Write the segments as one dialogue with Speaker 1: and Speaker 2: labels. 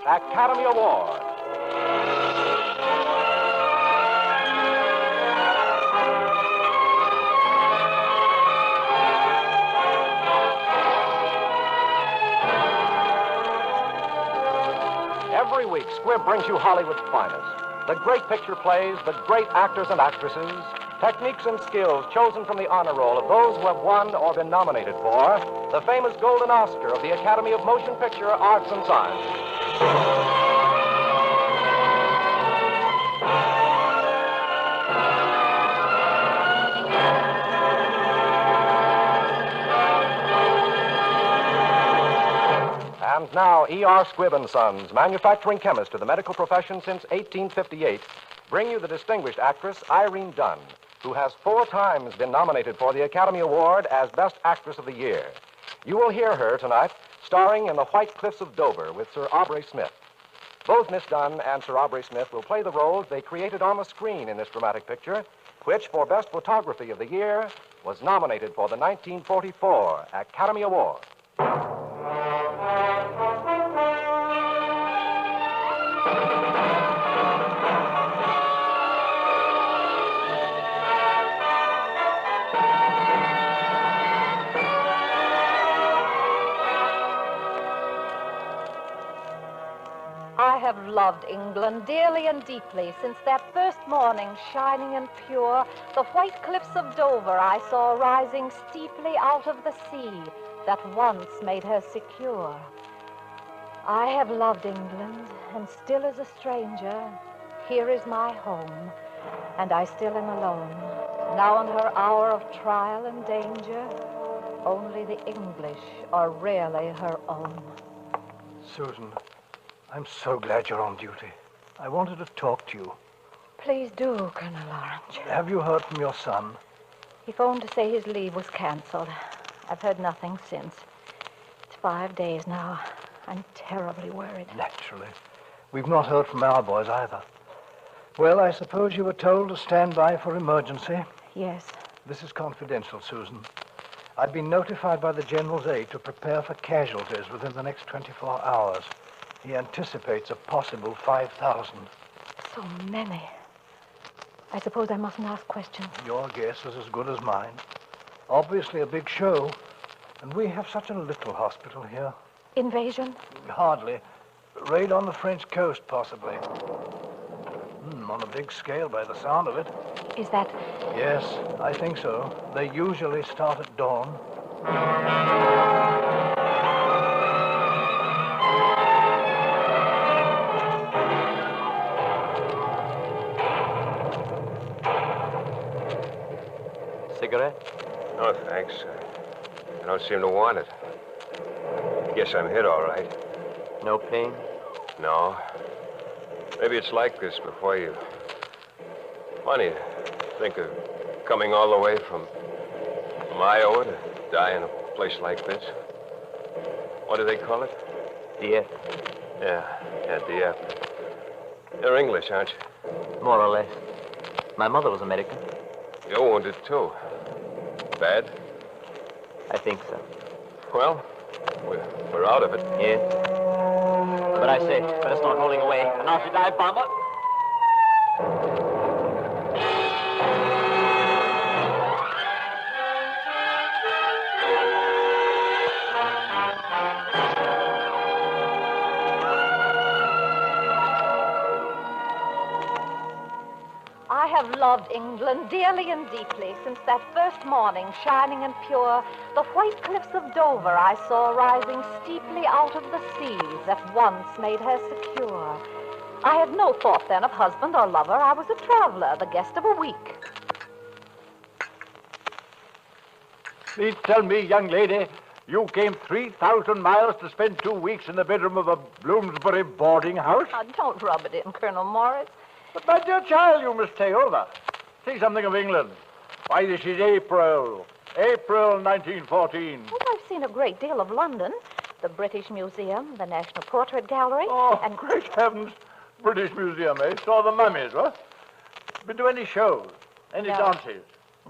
Speaker 1: Academy Award. Every week, Squibb brings you Hollywood's finest. The great picture plays, the great actors and actresses, techniques and skills chosen from the honor roll of those who have won or been nominated for the famous Golden Oscar of the Academy of Motion Picture Arts and Sciences. And now, E.R. Squibb & Sons, manufacturing chemist to the medical profession since 1858, bring you the distinguished actress Irene Dunne, who has 4 times been nominated for the Academy Award as Best Actress of the Year. You will hear her tonight starring in The White Cliffs of Dover with Sir Aubrey Smith. Both Miss Dunne and Sir Aubrey Smith will play the roles they created on the screen in this dramatic picture, which, for Best Photography of the Year, was nominated for the 1944 Academy Award.
Speaker 2: I have loved England dearly and deeply since that first morning, shining and pure, the white cliffs of Dover I saw rising steeply out of the sea that once made her secure. I have loved England, and still as a stranger, here is my home, and I still am alone. Now in her hour of trial and danger, only the English are really her own.
Speaker 3: Susan, I'm so glad you're on duty. I wanted to talk to you.
Speaker 2: Please do, Colonel Orange.
Speaker 3: Have you heard from your son?
Speaker 2: He phoned to say his leave was canceled. I've heard nothing since. It's 5 days now. I'm terribly worried.
Speaker 3: Naturally. We've not heard from our boys either. Well, I suppose you were told to stand by for emergency?
Speaker 2: Yes.
Speaker 3: This is confidential, Susan. I've been notified by the General's aide to prepare for casualties within the next 24 hours. He anticipates a possible 5,000.
Speaker 2: So many. I suppose I mustn't ask questions.
Speaker 3: Your guess is as good as mine. Obviously a big show, and we have such a little hospital here.
Speaker 2: Invasion?
Speaker 3: Hardly. Raid on the French coast, possibly. On a big scale by the sound of it.
Speaker 2: Is that...
Speaker 3: Yes, I think so. They usually start at dawn.
Speaker 4: Cigarette?
Speaker 5: No, thanks. I don't seem to want it. Guess I'm hit all right.
Speaker 4: No pain?
Speaker 5: No. Maybe it's like this before you. Funny to think of coming all the way from Iowa to die in a place like this. What do they call it?
Speaker 4: DF.
Speaker 5: Yeah, DF. You're English, aren't you?
Speaker 4: More or less. My mother was American.
Speaker 5: You're wounded, too. Bad?
Speaker 4: I think so.
Speaker 5: Well, we're out of it.
Speaker 4: Yes. But I say, better start rolling away. And off you dive, bomber.
Speaker 2: I have loved England dearly and deeply since that first morning, shining and pure, the white cliffs of Dover I saw rising steeply out of the seas that once made her secure. I had no thought then of husband or lover. I was a traveler, the guest of a week.
Speaker 6: Please tell me, young lady, you came 3,000 miles to spend 2 weeks in the bedroom of a Bloomsbury boarding house?
Speaker 2: Oh, don't rub it in, Colonel Morris.
Speaker 6: But, my dear child, you must stay over. See something of England. Why, this is April. April 1914.
Speaker 2: Well, I've seen a great deal of London. The British Museum, the National Portrait Gallery,
Speaker 6: Oh,
Speaker 2: and...
Speaker 6: great heavens. British Museum, eh? Saw the mummies, huh? Been to any shows? Any
Speaker 2: No.
Speaker 6: dances?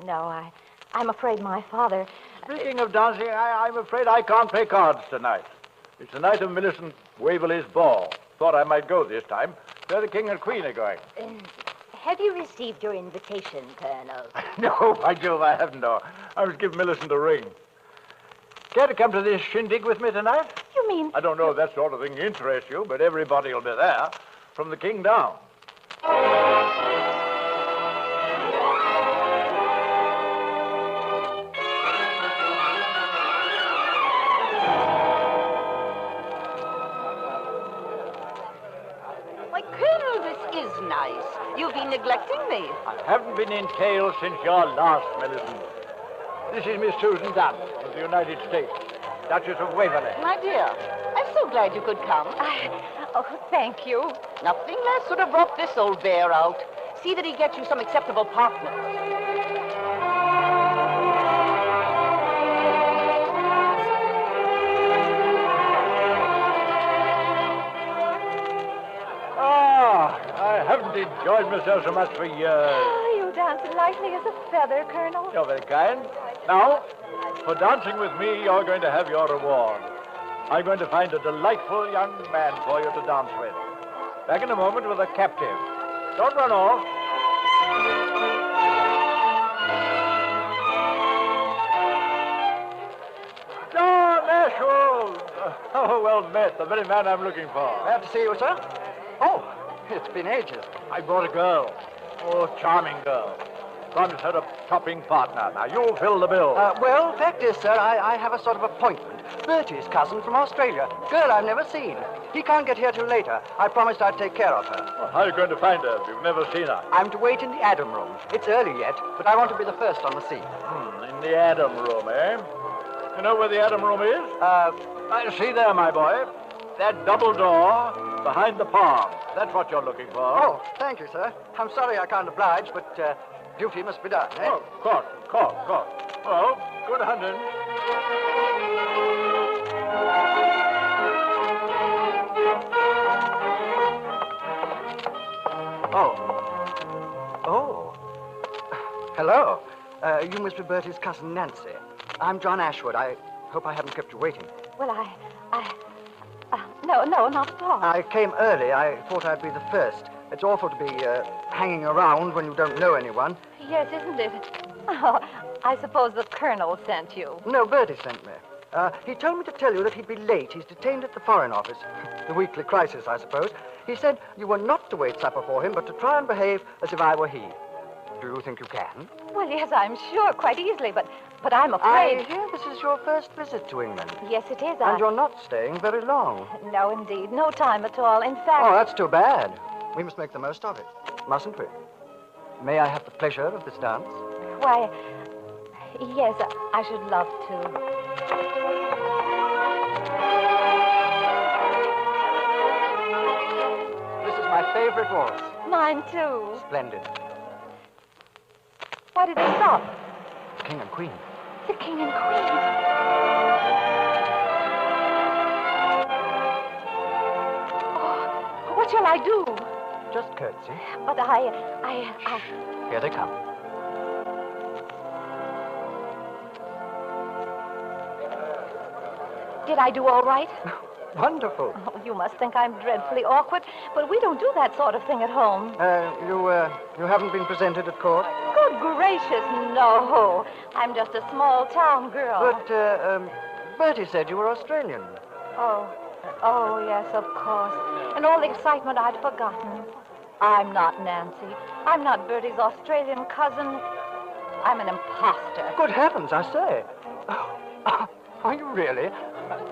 Speaker 2: No, I'm afraid my father...
Speaker 6: Speaking of dancing, I'm afraid I can't play cards tonight. It's the night of Millicent Waverley's ball. thought I might go this time. Where the King and Queen are going.
Speaker 7: Have you received your invitation, Colonel?
Speaker 6: No, by Jove, I haven't, no. I was giving Millicent a ring. Care to come to this shindig with me tonight?
Speaker 2: You mean...
Speaker 6: I don't know if that sort of thing interests you, but everybody will be there, from the King down.
Speaker 7: Why, Colonel, this is nice. You've been neglecting me.
Speaker 6: I haven't been in tail since your last, Millicent. This is Miss Susan Dunn of the United States, Duchess of Waverley.
Speaker 7: My dear, I'm so glad you could come.
Speaker 2: Oh, thank you.
Speaker 7: Nothing less would have brought this old bear out. See that he gets you some acceptable partner.
Speaker 6: I haven't enjoyed myself so much for years.
Speaker 2: Oh, you dance as lightly as a feather, Colonel.
Speaker 6: You're very kind. Now, for dancing with me, you're going to have your reward. I'm going to find a delightful young man for you to dance with. Back in a moment with a captive. Don't run off. John Ashwood! Oh, well met. The very man I'm looking for.
Speaker 3: Glad to see you, sir. Oh, it's been ages.
Speaker 6: I brought a girl. Oh, charming girl. Promised her a topping partner. Now, you fill the bill.
Speaker 3: Well, fact is, sir, I have a sort of appointment. Bertie's cousin from Australia. Girl I've never seen. He can't get here till later. I promised I'd take care of her.
Speaker 6: Well, how are you going to find her if you've never seen her?
Speaker 3: I'm to wait in the Adam room. It's early yet, but I want to be the first on the scene.
Speaker 6: In the Adam room, eh? You know where the Adam room is? See there, my boy. That double door behind the palm. That's what you're looking for.
Speaker 3: Oh, thank you, sir. I'm sorry I can't oblige, but duty must be done, eh?
Speaker 6: Oh, court. Well, good hunting.
Speaker 3: Oh. Hello. You must be Bertie's cousin, Nancy. I'm John Ashwood. I hope I haven't kept you waiting.
Speaker 2: Well, no, not at all.
Speaker 3: I came early. I thought I'd be the first. It's awful to be hanging around when you don't know anyone.
Speaker 2: Yes, isn't it? Oh, I suppose the Colonel sent you.
Speaker 3: No, Bertie sent me. He told me to tell you that he'd be late. He's detained at the Foreign Office. The weekly crisis, I suppose. He said you were not to wait supper for him, but to try and behave as if I were he. Do you think you can?
Speaker 2: Well, yes, I'm sure, quite easily, but I'm
Speaker 3: I
Speaker 2: afraid...
Speaker 3: hear this is your first visit to England.
Speaker 2: Yes, it is.
Speaker 3: And you're not staying very long.
Speaker 2: No, indeed. No time at all. In fact...
Speaker 3: Oh, that's too bad. We must make the most of it, mustn't we? May I have the pleasure of this dance?
Speaker 2: Why, yes, I should love to.
Speaker 3: This is my favorite waltz.
Speaker 2: Mine, too.
Speaker 3: Splendid.
Speaker 2: Why did they stop?
Speaker 3: King and Queen.
Speaker 2: The King and Queen. Oh, what shall I do?
Speaker 3: Just curtsy.
Speaker 2: But I...
Speaker 3: Here they come.
Speaker 2: Did I do all right?
Speaker 3: Wonderful.
Speaker 2: Oh, you must think I'm dreadfully awkward, but we don't do that sort of thing at home.
Speaker 3: You haven't been presented at court?
Speaker 2: Good gracious, no. I'm just a small town girl.
Speaker 3: But, Bertie said you were Australian.
Speaker 2: Oh, yes, of course. In all the excitement, I'd forgotten. I'm not Nancy. I'm not Bertie's Australian cousin. I'm an imposter.
Speaker 3: Good heavens, I say. Are you really?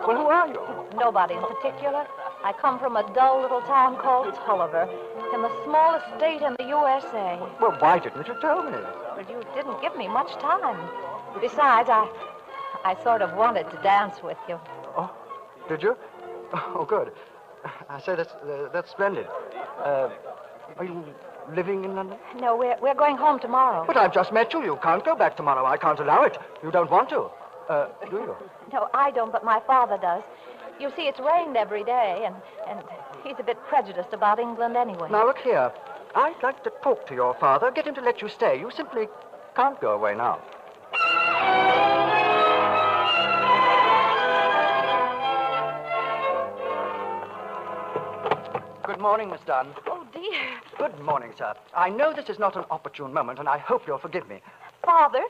Speaker 3: Well, who are you?
Speaker 2: Nobody in particular. I come from a dull little town called Tulliver, in the smallest state in the USA.
Speaker 3: Well, why didn't you tell me?
Speaker 2: But you didn't give me much time. Besides, I sort of wanted to dance with you.
Speaker 3: Oh, did you? Oh, good. I say, that's splendid. Are you living in London?
Speaker 2: No, we're going home tomorrow.
Speaker 3: But I've just met you. You can't go back tomorrow. I can't allow it. You don't want to. Do you?
Speaker 2: No, I don't, but my father does. You see, it's rained every day, and he's a bit prejudiced about England anyway.
Speaker 3: Now, look here. I'd like to talk to your father, get him to let you stay. You simply can't go away now. Good morning, Miss Dunn.
Speaker 2: Oh, dear.
Speaker 3: Good morning, sir. I know this is not an opportune moment, and I hope you'll forgive me.
Speaker 2: Father,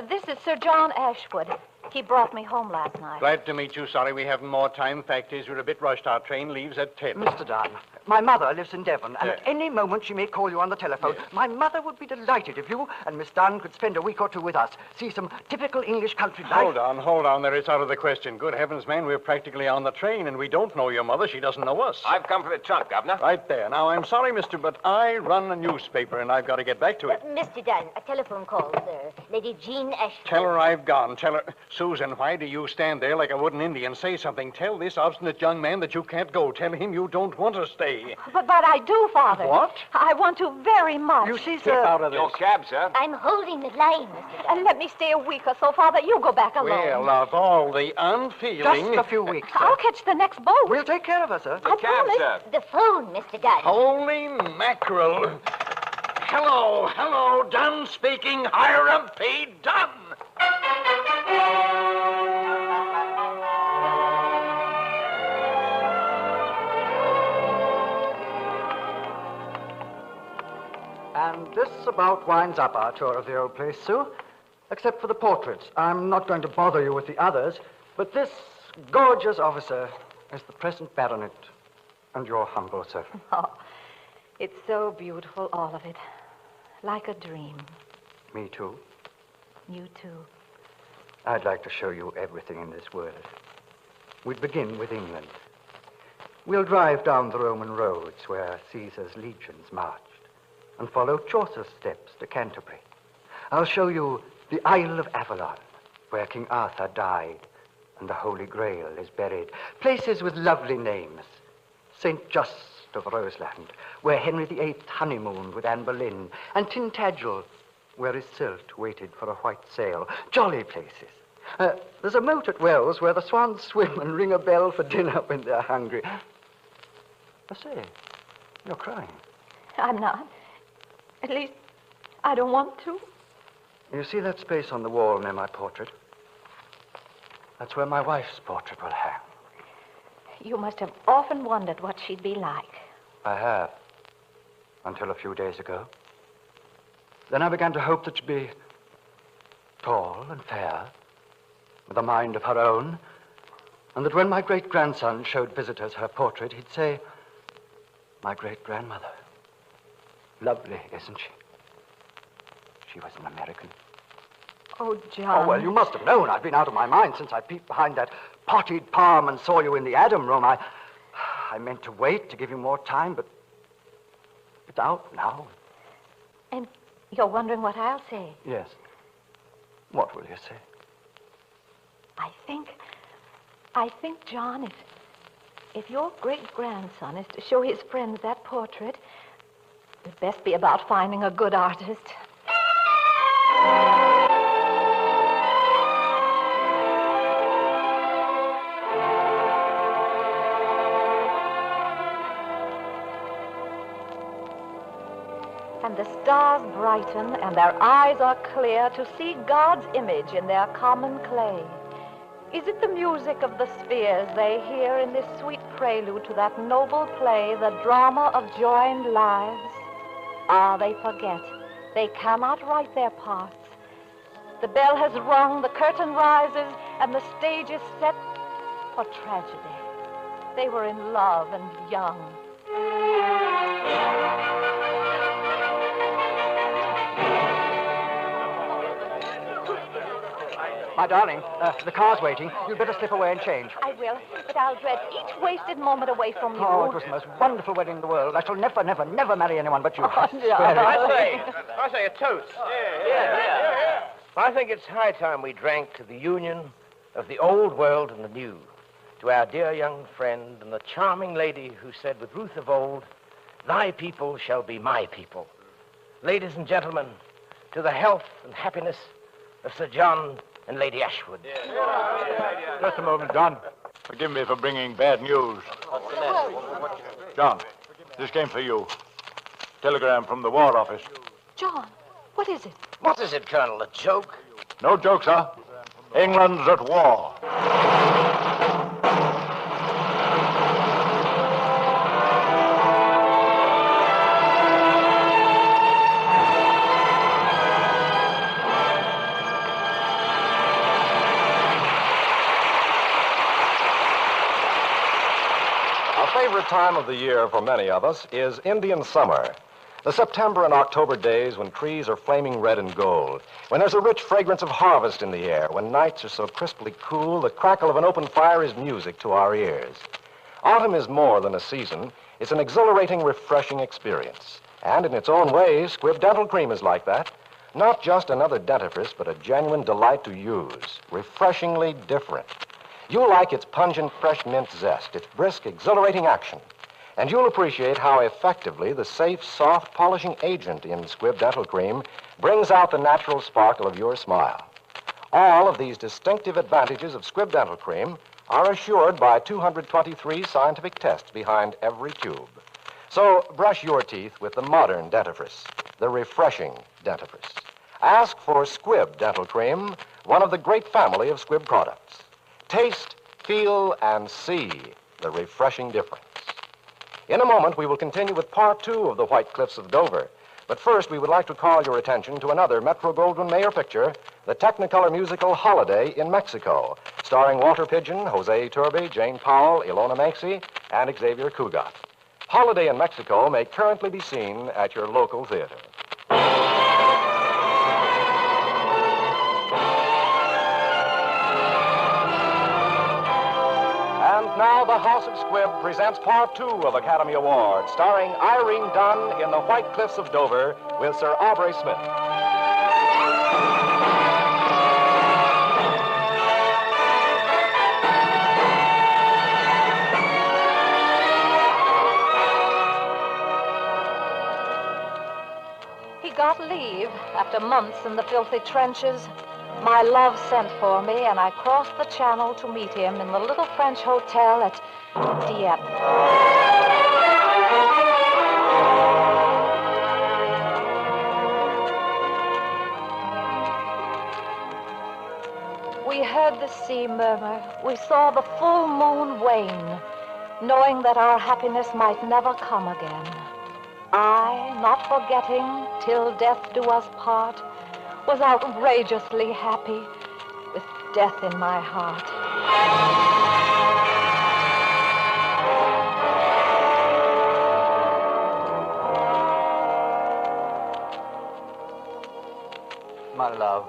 Speaker 2: this is Sir John Ashwood. He brought me home last night.
Speaker 6: Glad to meet you. Sorry we haven't more time. Fact is, we're a bit rushed. Our train leaves at 10.
Speaker 3: Mr. Dunn, my mother lives in Devon, and at any moment she may call you on the telephone.
Speaker 6: Yes.
Speaker 3: My mother would be delighted if you and Miss Dunn could spend a week or two with us, see some typical English country life.
Speaker 6: Hold on. There it's out of the question. Good heavens, man, we're practically on the train, and we don't know your mother. She doesn't know us.
Speaker 5: I've come for the trunk, Governor.
Speaker 6: Right there. Now, I'm sorry, mister, but I run a newspaper, and I've got to get back to it.
Speaker 8: Mr. Dunn, a telephone call, sir. Lady Jean Ashton.
Speaker 6: Tell her I've gone. Tell her... Susan, why do you stand there like a wooden Indian? Say something. Tell this obstinate young man that you can't go. Tell him you don't want to stay.
Speaker 2: But I do, Father.
Speaker 6: What?
Speaker 2: I want to very much.
Speaker 3: You see,
Speaker 6: Step
Speaker 3: sir...
Speaker 6: out of this.
Speaker 5: Your cab, sir.
Speaker 8: I'm holding the line, Mr. Dunn.
Speaker 2: And let me stay a week or so, Father. You go back alone.
Speaker 6: Well, of all the unfeeling...
Speaker 3: Just a few weeks, sir.
Speaker 2: I'll catch the next boat.
Speaker 3: We'll take care of her, sir.
Speaker 5: The
Speaker 2: I
Speaker 5: cab,
Speaker 2: promise.
Speaker 5: sir.
Speaker 8: The phone, Mr. Dunn.
Speaker 6: Holy mackerel. Hello, Dunn speaking. Hiram P. Dunn.
Speaker 3: And this about winds up our tour of the old place, Sue. Except for the portraits. I'm not going to bother you with the others, but this gorgeous officer is the present baronet and your humble servant.
Speaker 2: Oh, it's so beautiful, all of it. Like a dream.
Speaker 3: Me too.
Speaker 2: You too.
Speaker 3: I'd like to show you everything in this world. We'd begin with England. We'll drive down the Roman roads where Caesar's legions marched and follow Chaucer's steps to Canterbury. I'll show you the Isle of Avalon, where King Arthur died and the Holy Grail is buried. Places with lovely names. St. Just of Roseland, where Henry VIII honeymooned with Anne Boleyn, and Tintagel, where Iseult waited for a white sail. Jolly places. There's a moat at Wells where the swans swim and ring a bell for dinner when they're hungry. I say, you're crying.
Speaker 2: I'm not. At least, I don't want to.
Speaker 3: You see that space on the wall near my portrait? That's where my wife's portrait will hang.
Speaker 2: You must have often wondered what she'd be like.
Speaker 3: I have. Until a few days ago. Then I began to hope that she'd be tall and fair, with a mind of her own, and that when my great-grandson showed visitors her portrait, he'd say, "My great-grandmother. Lovely, isn't she?" She was an American.
Speaker 2: Oh, John.
Speaker 3: Oh, well, you must have known. I've been out of my mind since I peeped behind that potted palm and saw you in the Adam room. I meant to wait to give you more time, but it's out now.
Speaker 2: And you're wondering what I'll say.
Speaker 3: Yes. What will you say?
Speaker 2: I think, John, if your great-grandson is to show his friends that portrait, it'd best be about finding a good artist. And the stars brighten and their eyes are clear to see God's image in their common clay. Is it the music of the spheres they hear in this sweet prelude to that noble play, the drama of joined lives? Ah, they forget. They cannot write their parts. The bell has rung, the curtain rises, and the stage is set for tragedy. They were in love and young.
Speaker 3: My darling, the car's waiting. You'd better slip away and change.
Speaker 2: I will, but I'll dread each wasted moment away from you.
Speaker 3: Oh, it was the most wonderful wedding in the world. I shall never, never, never marry anyone but you.
Speaker 2: Oh,
Speaker 3: I swear it.
Speaker 9: I say a toast. Yeah. I think it's high time we drank to the union of the old world and the new, to our dear young friend and the charming lady who said with Ruth of old, "Thy people shall be my people." Ladies and gentlemen, to the health and happiness of Sir John and Lady Ashwood.
Speaker 6: Just a moment, John. Forgive me for bringing bad news. John, this came for you. Telegram from the War Office.
Speaker 2: John, what is it?
Speaker 9: What is it, Colonel? A joke?
Speaker 6: No joke, sir. England's at war.
Speaker 1: favorite time of the year for many of us is Indian summer. The September and October days when trees are flaming red and gold, when there's a rich fragrance of harvest in the air, when nights are so crisply cool, the crackle of an open fire is music to our ears. Autumn is more than a season. It's an exhilarating, refreshing experience. And in its own way, Squibb Dental Cream is like that. Not just another dentifrice, but a genuine delight to use. Refreshingly different. You'll like its pungent, fresh mint zest, its brisk, exhilarating action. And you'll appreciate how effectively the safe, soft, polishing agent in Squibb Dental Cream brings out the natural sparkle of your smile. All of these distinctive advantages of Squibb Dental Cream are assured by 223 scientific tests behind every tube. So brush your teeth with the modern dentifrice, the refreshing dentifrice. Ask for Squibb Dental Cream, one of the great family of Squibb products. Taste, feel, and see the refreshing difference. In a moment, we will continue with part 2 of The White Cliffs of Dover. But first, we would like to call your attention to another Metro-Goldwyn-Mayer picture, the Technicolor musical Holiday in Mexico, starring Walter Pidgeon, Jose Iturbe, Jane Powell, Ilona Maxey, and Xavier Cugat. Holiday in Mexico may currently be seen at your local theater. And now the House of Squibb presents part 2 of Academy Award, starring Irene Dunn in The White Cliffs of Dover with Sir Aubrey Smith.
Speaker 2: He got leave after months in the filthy trenches. My love sent for me, and I crossed the channel to meet him in the little French hotel at Dieppe. We heard the sea murmur. We saw the full moon wane, knowing that our happiness might never come again. I, not forgetting till death do us part, was outrageously happy with death in my heart.
Speaker 3: My love,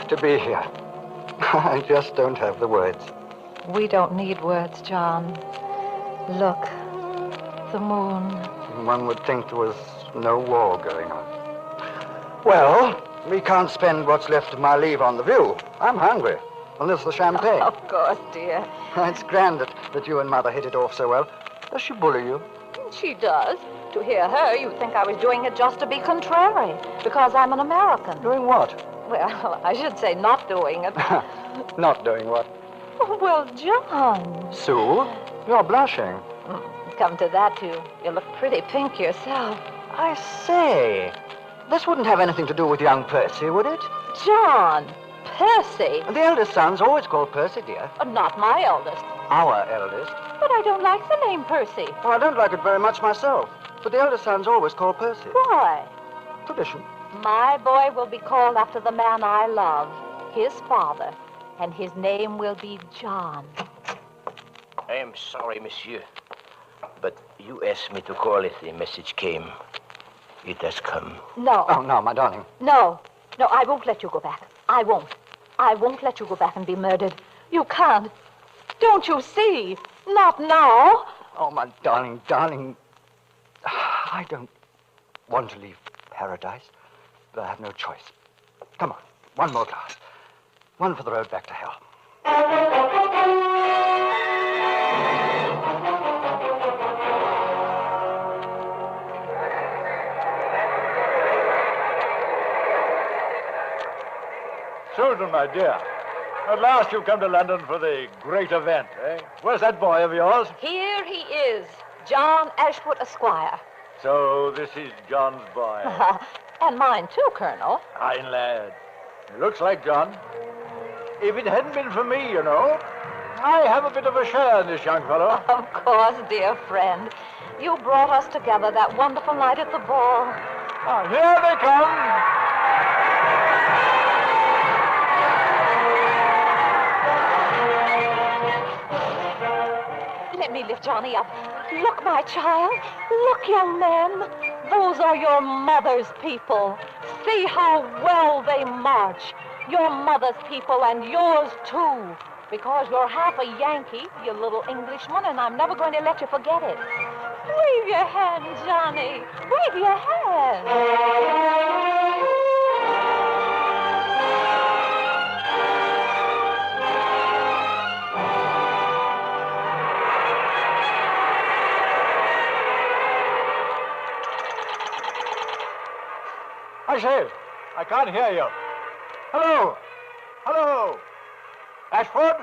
Speaker 3: to be here, I just don't have the words.
Speaker 2: We don't need words, John. Look, the moon.
Speaker 3: One would think there was no war going on. Well, we can't spend what's left of my leave on the view. I'm hungry. And there's the champagne.
Speaker 2: Of course, dear.
Speaker 3: It's grand that you and Mother hit it off so well. Does she bully you?
Speaker 2: She does. To hear her, you'd think I was doing it just to be contrary, because I'm an American.
Speaker 3: Doing what?
Speaker 2: Well, I should say not doing it.
Speaker 3: Not doing what?
Speaker 2: Well, John.
Speaker 3: Sue, you're blushing.
Speaker 2: Come to that, you look pretty pink yourself.
Speaker 3: I say, this wouldn't have anything to do with young Percy, would it?
Speaker 2: John, Percy.
Speaker 3: The eldest son's always called Percy, dear.
Speaker 2: Not my eldest.
Speaker 3: Our eldest.
Speaker 2: But I don't like the name Percy.
Speaker 3: Well, I don't like it very much myself. But the eldest son's always called Percy.
Speaker 2: Why?
Speaker 3: Tradition.
Speaker 2: My boy will be called after the man I love, his father, and his name will be John.
Speaker 9: I am sorry, monsieur, but you asked me to call if the message came. It has come.
Speaker 2: No.
Speaker 3: Oh, no, my darling.
Speaker 2: No, I won't let you go back. I won't. I won't let you go back and be murdered. You can't. Don't you see? Not now.
Speaker 3: Oh, my darling, darling. I don't want to leave paradise, but I have no choice. Come on, one more glass. One for the road back to hell.
Speaker 6: Susan, my dear, at last you've come to London for the great event, eh? Where's that boy of yours?
Speaker 2: Here he is, John Ashwood, Esquire.
Speaker 6: So this is John's boy.
Speaker 2: And mine, too, Colonel.
Speaker 6: Fine lad. He looks like John. If it hadn't been for me, you know, I have a bit of a share in this young fellow.
Speaker 2: Of course, dear friend. You brought us together that wonderful night at the ball.
Speaker 6: Ah, here they come.
Speaker 2: me lift Johnny up. Look, my child. Look, young man. Those are your mother's people. See how well they march. Your mother's people and yours, too. Because you're half a Yankee, you little Englishman, and I'm never going to let you forget it. Wave your hand, Johnny. Wave your hand.
Speaker 6: I say, I can't hear you. Hello? Hello? Ashford?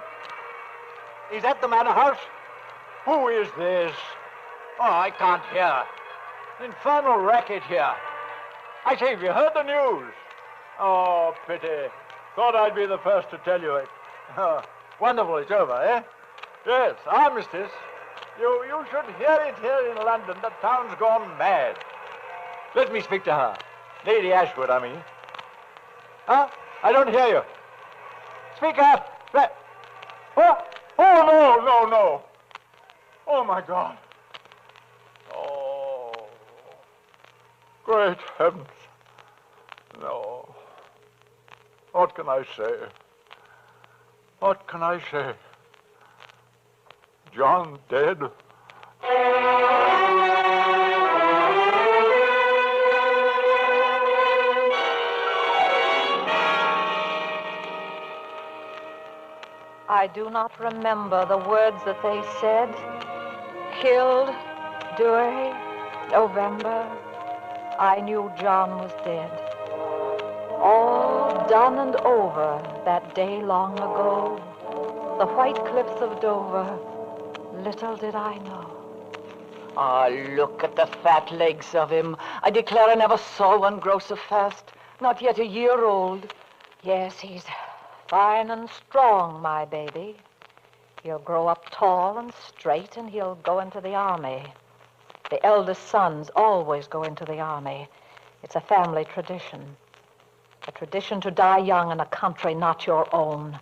Speaker 6: Is that the manor house? Who is this? Oh, I can't hear. Infernal racket here. I say, have you heard the news? Oh, pity. Thought I'd be the first to tell you it. Wonderful, it's over, eh? Yes, armistice. You should hear it here in London. The town's gone mad. Let me speak to her. Lady Ashford, I mean. Huh? I don't hear you. Speak up. Oh, no. Oh, my God. Oh, great heavens. No. What can I say? What can I say? John dead?
Speaker 2: I do not remember the words that they said. Killed, Dewey, November. I knew John was dead. All done and over that day long ago. The white cliffs of Dover. Little did I know.
Speaker 7: Ah, look at the fat legs of him. I declare I never saw one grow so fast. Not yet a year old.
Speaker 2: Yes, he's fine and strong, my baby. He'll grow up tall and straight, and he'll go into the army. The eldest sons always go into the army. It's a family tradition. A tradition to die young in a country not your own.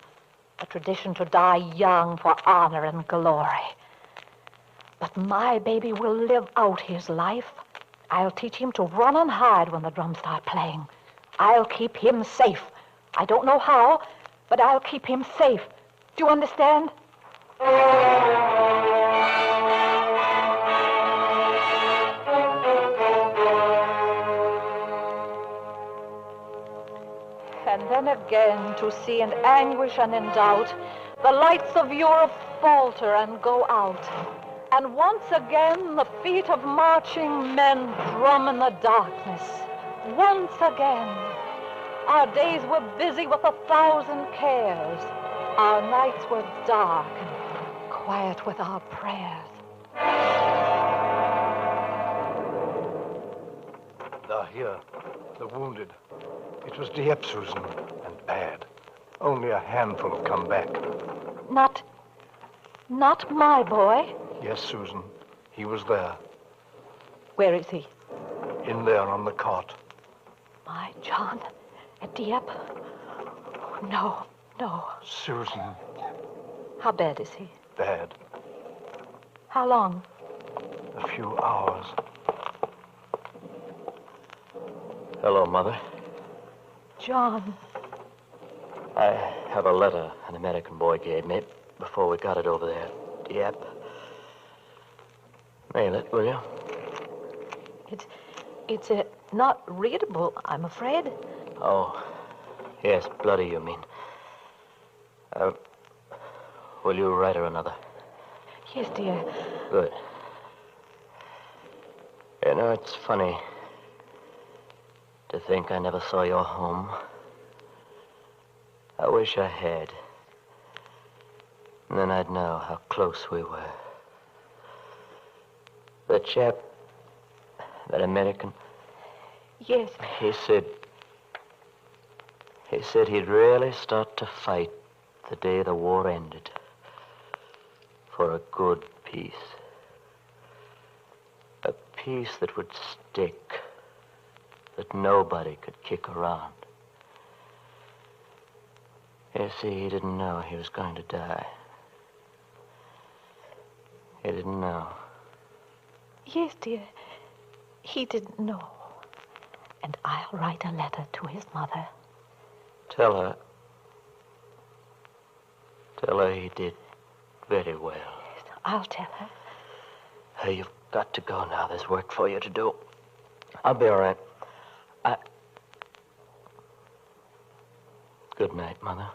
Speaker 2: A tradition to die young for honor and glory. But my baby will live out his life. I'll teach him to run and hide when the drums start playing. I'll keep him safe. I don't know how, but I'll keep him safe. Do you understand? And then again, to see in anguish and in doubt, the lights of Europe falter and go out. And once again, the feet of marching men drum in the darkness. Once again, our days were busy with 1,000 cares. Our nights were dark and quiet with our prayers.
Speaker 10: They're here, the wounded. It was Dieppe, Susan, and bad. Only a handful have come back.
Speaker 2: Not my boy.
Speaker 10: Yes, Susan. He was there.
Speaker 2: Where is he?
Speaker 10: In there on the cot.
Speaker 2: My John at Dieppe? No.
Speaker 10: Susan.
Speaker 2: How bad is he?
Speaker 10: Bad.
Speaker 2: How long?
Speaker 10: A few hours.
Speaker 4: Hello, Mother.
Speaker 2: John.
Speaker 4: I have a letter an American boy gave me before we got it over there. Dieppe. Mail it, will you?
Speaker 2: It's not readable, I'm afraid.
Speaker 4: Oh, yes, bloody, you mean. Will you write her another?
Speaker 2: Yes, dear.
Speaker 4: Good. You know, it's funny to think I never saw your home. I wish I had. And then I'd know how close we were. The chap, that American.
Speaker 2: Yes.
Speaker 4: He said he'd really start to fight the day the war ended. For a good peace. A peace that would stick. That nobody could kick around. You see, he didn't know he was going to die. He didn't know.
Speaker 2: Yes, dear. He didn't know. And I'll write a letter to his mother.
Speaker 4: Tell her he did very well.
Speaker 2: Yes, I'll tell her.
Speaker 4: Hey, you've got to go now. There's work for you to do. I'll be all right. Good night, Mother.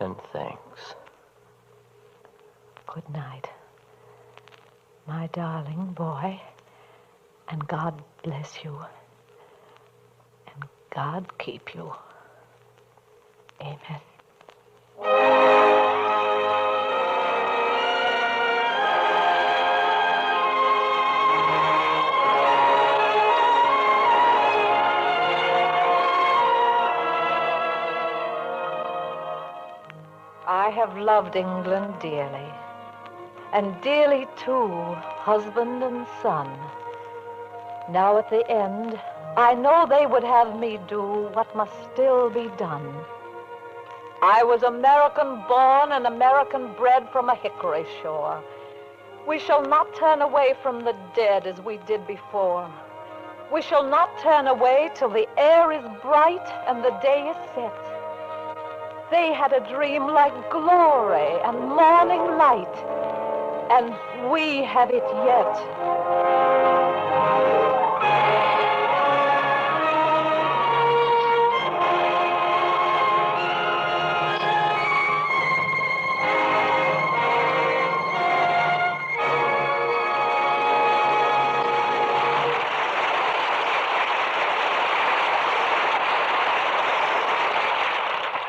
Speaker 4: And thanks.
Speaker 2: Good night, my darling boy. And God bless you. And God keep you. Amen. I have loved England dearly, and dearly too, husband and son. Now at the end, I know they would have me do what must still be done. I was American born and American bred from a hickory shore. We shall not turn away from the dead as we did before. We shall not turn away till the air is bright and the day is set. They had a dream like glory and morning light, and we have it yet.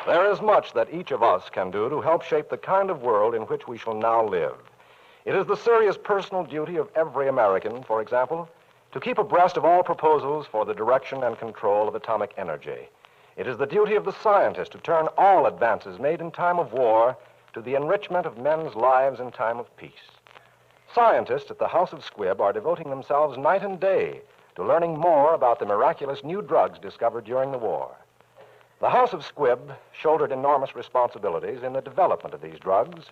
Speaker 1: There is much that each of us can do to help shape the kind of world in which we shall now live. It is the serious personal duty of every American, for example, to keep abreast of all proposals for the direction and control of atomic energy. It is the duty of the scientist to turn all advances made in time of war to the enrichment of men's lives in time of peace. Scientists at the House of Squibb are devoting themselves night and day to learning more about the miraculous new drugs discovered during the war. The House of Squibb shouldered enormous responsibilities in the development of these drugs,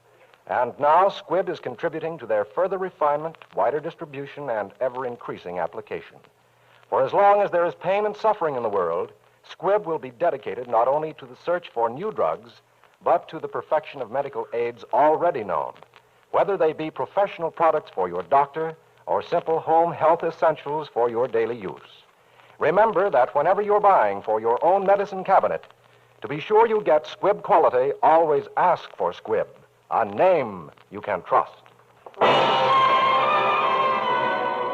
Speaker 1: and now Squibb is contributing to their further refinement, wider distribution, and ever-increasing application. For as long as there is pain and suffering in the world, Squibb will be dedicated not only to the search for new drugs, but to the perfection of medical aids already known, whether they be professional products for your doctor or simple home health essentials for your daily use. Remember that whenever you're buying for your own medicine cabinet, to be sure you get Squibb quality, always ask for Squibb, a name you can trust.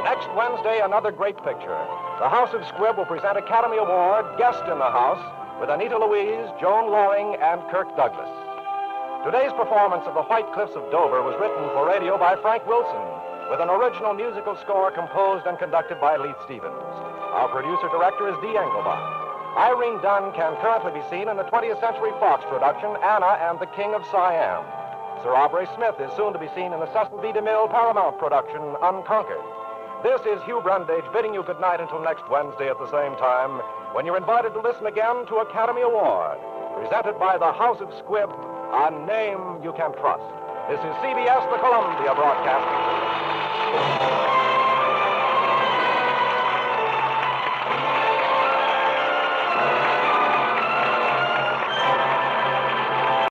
Speaker 1: Next Wednesday, another great picture. The House of Squibb will present Academy Award Guest in the House with Anita Louise, Joan Loring, and Kirk Douglas. Today's performance of The White Cliffs of Dover was written for radio by Frank Wilson, with an original musical score composed and conducted by Leith Stevens. Our producer-director is Dee Engelbach. Irene Dunn can currently be seen in the 20th Century Fox production, Anna and the King of Siam. Sir Aubrey Smith is soon to be seen in the Cecil B. DeMille Paramount production, Unconquered. This is Hugh Brundage bidding you good night until next Wednesday at the same time, when you're invited to listen again to Academy Award, presented by the House of Squibb, a name you can trust. This is CBS, the Columbia Broadcasting System.